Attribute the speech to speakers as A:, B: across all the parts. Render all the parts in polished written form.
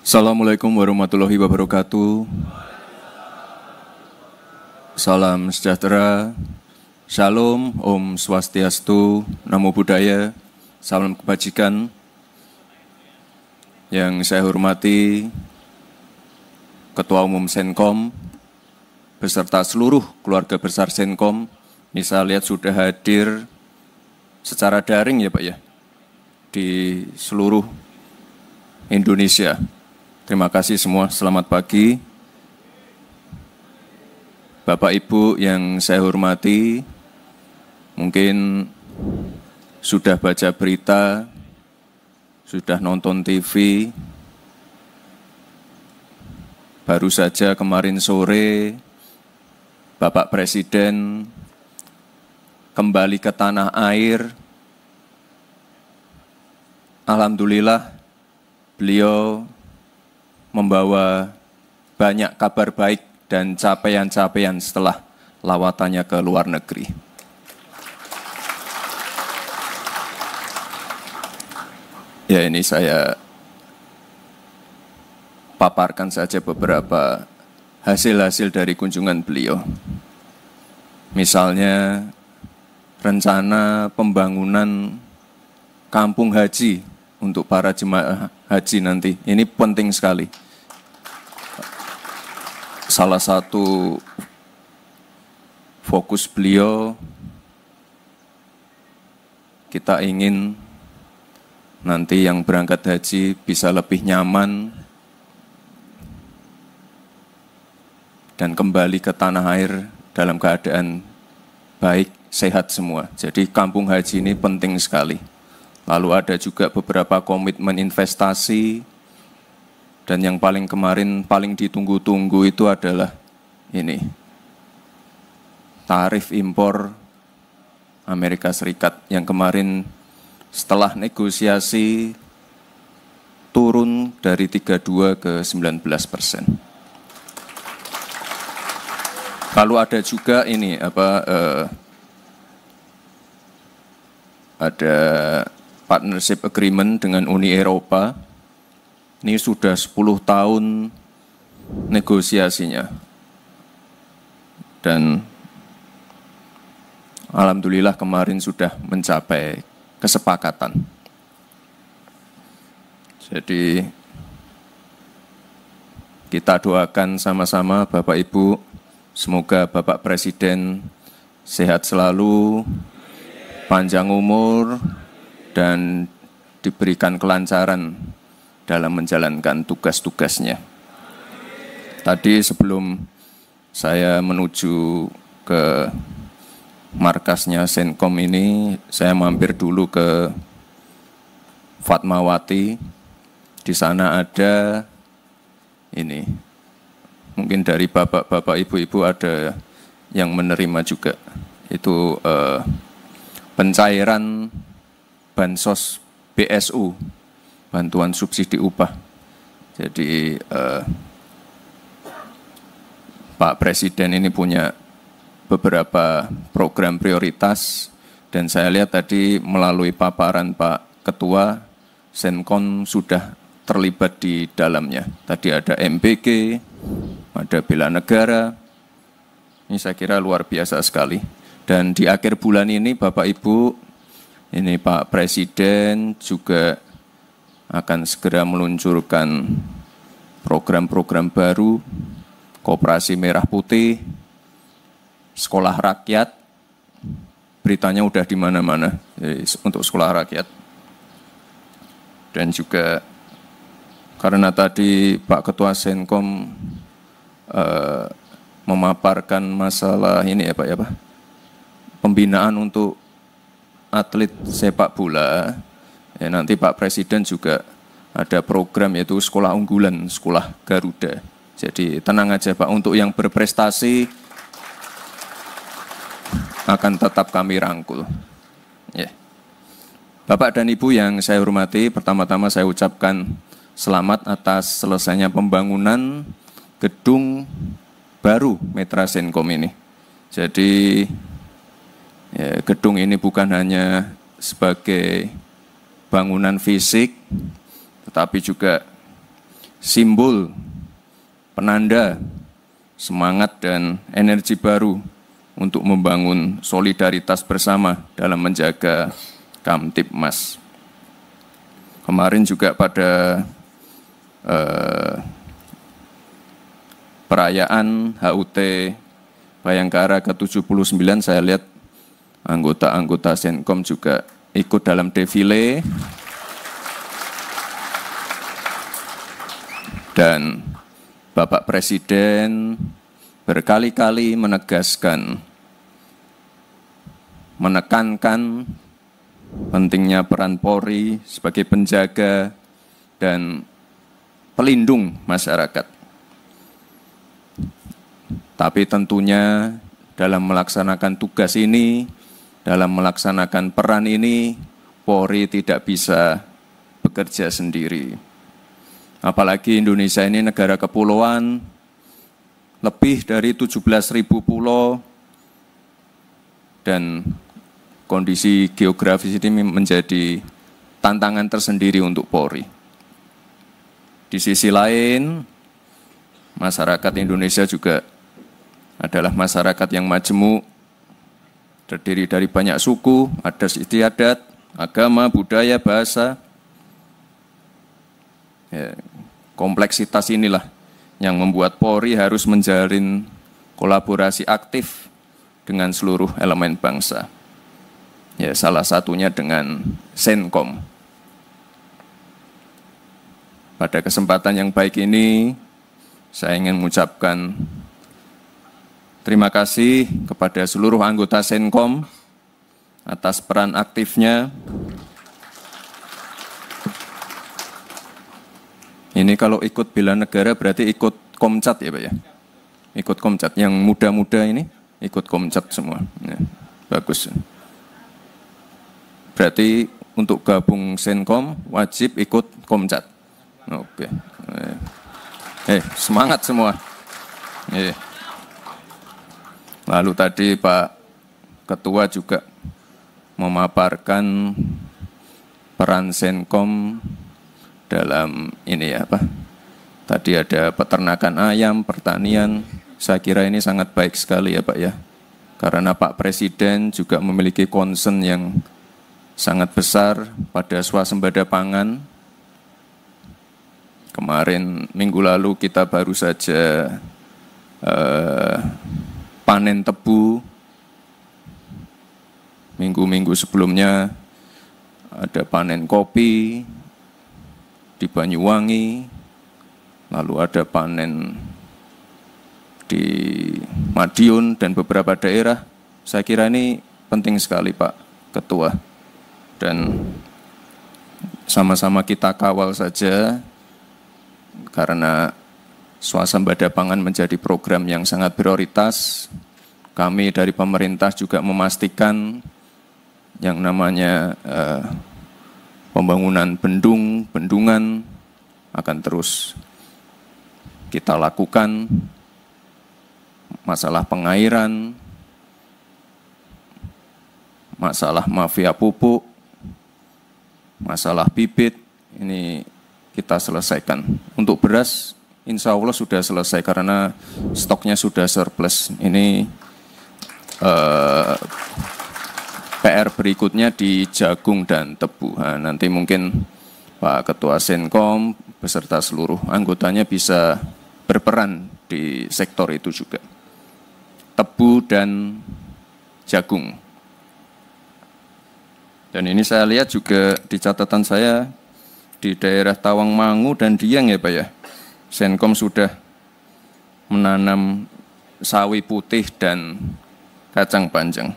A: Assalamualaikum warahmatullahi wabarakatuh. Salam sejahtera, Shalom, Om Swastiastu, Namo Buddhaya, salam kebajikan. Yang saya hormati Ketua Umum Senkom, beserta seluruh keluarga besar Senkom, ini saya lihat sudah hadir secara daring ya Pak ya, di seluruh Indonesia. Terima kasih semua, selamat pagi. Bapak Ibu yang saya hormati, mungkin sudah baca berita, sudah nonton TV, baru saja kemarin sore Bapak Presiden kembali ke tanah air. Alhamdulillah beliau membawa banyak kabar baik dan capaian-capaian setelah lawatannya ke luar negeri. Ya, ini saya paparkan saja beberapa hasil-hasil dari kunjungan beliau. Misalnya rencana pembangunan kampung haji untuk para jemaah haji nanti. Ini penting sekali. Salah satu fokus beliau, kita ingin nanti yang berangkat haji bisa lebih nyaman dan kembali ke tanah air dalam keadaan baik, sehat semua. Jadi kampung haji ini penting sekali. Lalu ada juga beberapa komitmen investasi, dan yang paling kemarin, paling ditunggu-tunggu itu adalah ini, tarif impor Amerika Serikat yang kemarin setelah negosiasi turun dari 32 ke 19%. Lalu ada juga ini, ada partnership agreement dengan Uni Eropa. Ini sudah 10 tahun negosiasinya. Dan alhamdulillah kemarin sudah mencapai kesepakatan. Jadi kita doakan sama-sama Bapak Ibu, semoga Bapak Presiden sehat selalu, panjang umur, dan diberikan kelancaran dalam menjalankan tugas-tugasnya. Tadi sebelum saya menuju ke markasnya Senkom ini, saya mampir dulu ke Fatmawati. Di sana ada ini, mungkin dari bapak-bapak, ibu-ibu ada yang menerima juga. Itu pencairan bansos BSU, bantuan subsidi upah. Jadi Pak Presiden ini punya beberapa program prioritas, dan saya lihat tadi melalui paparan Pak Ketua, Senkom sudah terlibat di dalamnya. Tadi ada MBG, ada Bela Negara, ini saya kira luar biasa sekali. Dan di akhir bulan ini Bapak Ibu, ini Pak Presiden juga akan segera meluncurkan program-program baru, Koperasi Merah Putih, Sekolah Rakyat, beritanya udah di mana-mana untuk Sekolah Rakyat. Dan juga karena tadi Pak Ketua Senkom memaparkan masalah ini ya Pak ya Pak, pembinaan untuk atlet sepak bola, ya nanti Pak Presiden juga ada program yaitu sekolah unggulan, sekolah Garuda. Jadi tenang aja Pak, untuk yang berprestasi akan tetap kami rangkul. Ya. Bapak dan Ibu yang saya hormati, pertama-tama saya ucapkan selamat atas selesainya pembangunan gedung baru Mitra Senkom ini. Jadi ya, gedung ini bukan hanya sebagai bangunan fisik, tetapi juga simbol, penanda, semangat dan energi baru untuk membangun solidaritas bersama dalam menjaga Kamtibmas. Kemarin juga pada perayaan HUT Bayangkara ke-79 saya lihat anggota-anggota Senkom juga ikut dalam defile dan Bapak Presiden berkali-kali menegaskan, menekankan pentingnya peran Polri sebagai penjaga dan pelindung masyarakat. Tapi tentunya dalam melaksanakan tugas ini, dalam melaksanakan peran ini, Polri tidak bisa bekerja sendiri. Apalagi Indonesia ini negara kepulauan, lebih dari 17.000 pulau, dan kondisi geografis ini menjadi tantangan tersendiri untuk Polri. Di sisi lain, masyarakat Indonesia juga adalah masyarakat yang majemuk, terdiri dari banyak suku, adat istiadat, agama, budaya, bahasa. Ya, kompleksitas inilah yang membuat Polri harus menjalin kolaborasi aktif dengan seluruh elemen bangsa. Ya, salah satunya dengan Senkom. Pada kesempatan yang baik ini, saya ingin mengucapkan terima kasih kepada seluruh anggota Senkom atas peran aktifnya. Ini kalau ikut bela negara berarti ikut Komcat ya Pak ya? Ikut Komcat, yang muda-muda ini ikut Komcat semua. Ya, bagus. Berarti untuk gabung Senkom wajib ikut Komcat. Oke. Semangat semua. Lalu tadi Pak Ketua juga memaparkan peran Senkom dalam ini ya Pak. Tadi ada peternakan ayam, pertanian. Saya kira ini sangat baik sekali ya Pak ya. Karena Pak Presiden juga memiliki concern yang sangat besar pada swasembada pangan. Kemarin minggu lalu kita baru saja panen tebu. Minggu-minggu sebelumnya ada panen kopi di Banyuwangi, lalu ada panen di Madiun dan beberapa daerah. Saya kira ini penting sekali Pak Ketua, dan sama-sama kita kawal saja karena swasembada pangan menjadi program yang sangat prioritas. Kami dari pemerintah juga memastikan yang namanya pembangunan bendungan akan terus kita lakukan. Masalah pengairan, masalah mafia pupuk, masalah bibit, ini kita selesaikan. Untuk beras, insya Allah sudah selesai karena stoknya sudah surplus. Ini PR berikutnya di jagung dan tebu. Nah, nanti mungkin Pak Ketua Senkom beserta seluruh anggotanya bisa berperan di sektor itu juga. Tebu dan jagung. Dan ini saya lihat juga di catatan saya di daerah Tawangmangu dan Dieng ya Pak ya. Senkom sudah menanam sawi putih dan kacang panjang.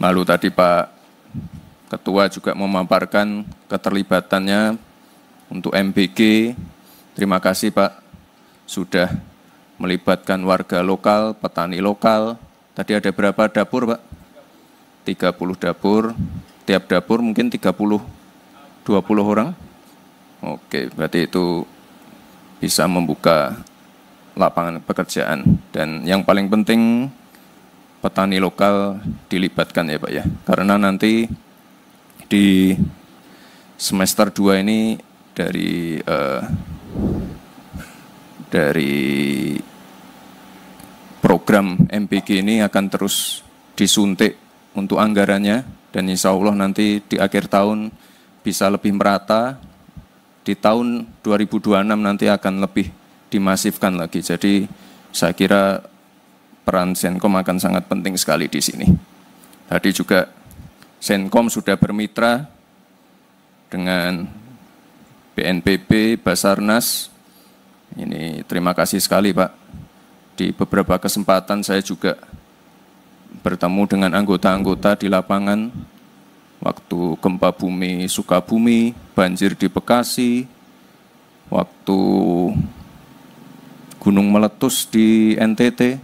A: Lalu tadi Pak Ketua juga memaparkan keterlibatannya untuk MBG. Terima kasih Pak sudah melibatkan warga lokal, petani lokal. Tadi ada berapa dapur Pak? 30 dapur. Tiap dapur mungkin 20 orang. Oke, berarti itu bisa membuka lapangan pekerjaan. Dan yang paling penting petani lokal dilibatkan ya Pak ya. Karena nanti di semester 2 ini dari program MPG ini akan terus disuntik untuk anggarannya, dan insya Allah nanti di akhir tahun bisa lebih merata. Di tahun 2026 nanti akan lebih dimasifkan lagi. Jadi saya kira peran Senkom akan sangat penting sekali di sini. Tadi juga Senkom sudah bermitra dengan BNPB, Basarnas. Ini terima kasih sekali Pak. Di beberapa kesempatan saya juga bertemu dengan anggota-anggota di lapangan. Waktu gempa bumi Sukabumi, banjir di Bekasi, waktu gunung meletus di NTT.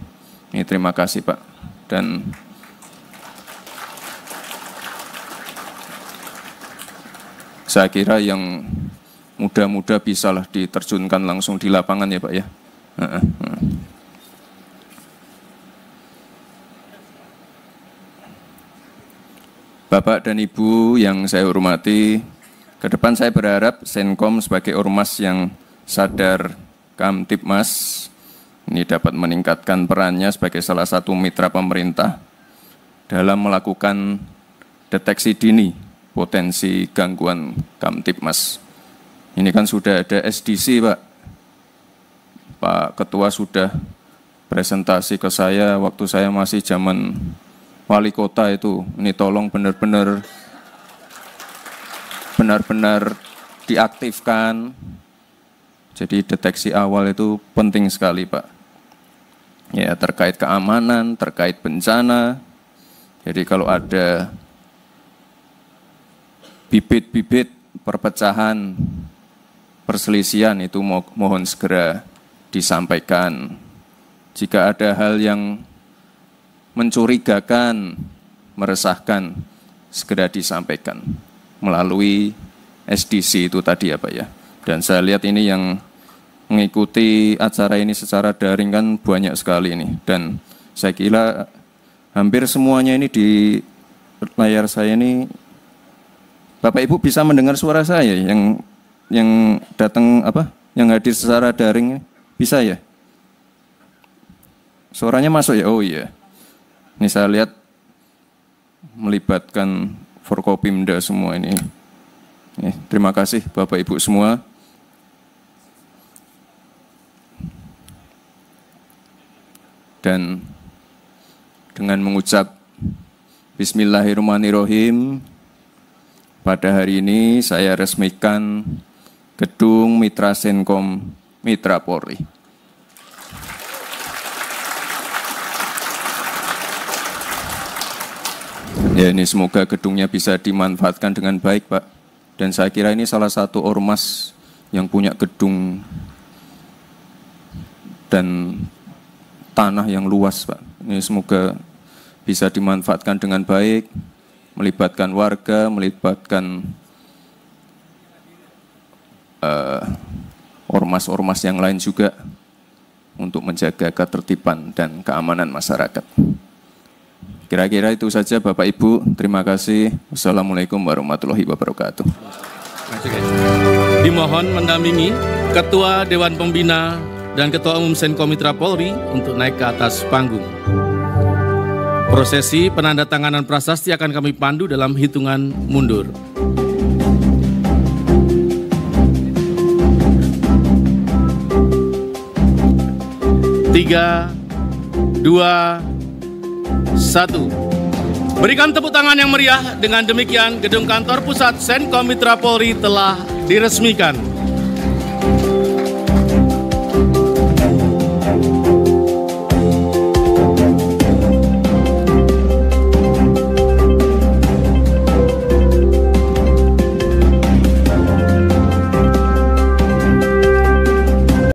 A: Ini terima kasih Pak. Dan saya kira yang muda-muda bisalah diterjunkan langsung di lapangan ya Pak ya. Bapak dan Ibu yang saya hormati, ke depan saya berharap Senkom sebagai ormas yang sadar Kamtibmas ini dapat meningkatkan perannya sebagai salah satu mitra pemerintah dalam melakukan deteksi dini potensi gangguan Kamtibmas. Ini kan sudah ada SDC Pak. Pak Ketua sudah presentasi ke saya waktu saya masih zaman wali kota itu. Ini tolong benar-benar diaktifkan. Jadi deteksi awal itu penting sekali Pak. Ya, terkait keamanan, terkait bencana. Jadi kalau ada bibit-bibit perpecahan, perselisihan itu mohon segera disampaikan. Jika ada hal yang mencurigakan, meresahkan, segera disampaikan melalui SDC itu tadi ya Pak ya. Dan saya lihat ini yang mengikuti acara ini secara daring kan banyak sekali ini. Dan saya kira hampir semuanya ini di layar saya ini, Bapak Ibu bisa mendengar suara saya yang datang yang hadir secara daring bisa ya? Suaranya masuk ya? Oh iya. Ini saya lihat melibatkan Forkopimda semua ini. Terima kasih Bapak Ibu semua. Dan dengan mengucap Bismillahirrahmanirrahim, pada hari ini saya resmikan Gedung Mitra Senkom Mitra Polri. Ya, ini semoga gedungnya bisa dimanfaatkan dengan baik Pak. Dan saya kira ini salah satu ormas yang punya gedung dan tanah yang luas Pak. Ini semoga bisa dimanfaatkan dengan baik, melibatkan warga, melibatkan ormas-ormas yang lain juga untuk menjaga ketertiban dan keamanan masyarakat. Kira-kira itu saja Bapak Ibu, terima kasih. Wassalamualaikum warahmatullahi wabarakatuh.
B: Dimohon mendampingi Ketua Dewan Pembina dan Ketua Umum Senkom Mitra Polri untuk naik ke atas panggung. Prosesi penandatanganan prasasti akan kami pandu dalam hitungan mundur. 3, 2, 1. Berikan tepuk tangan yang meriah. Dengan demikian, gedung kantor pusat Senkom Mitra Polri telah diresmikan.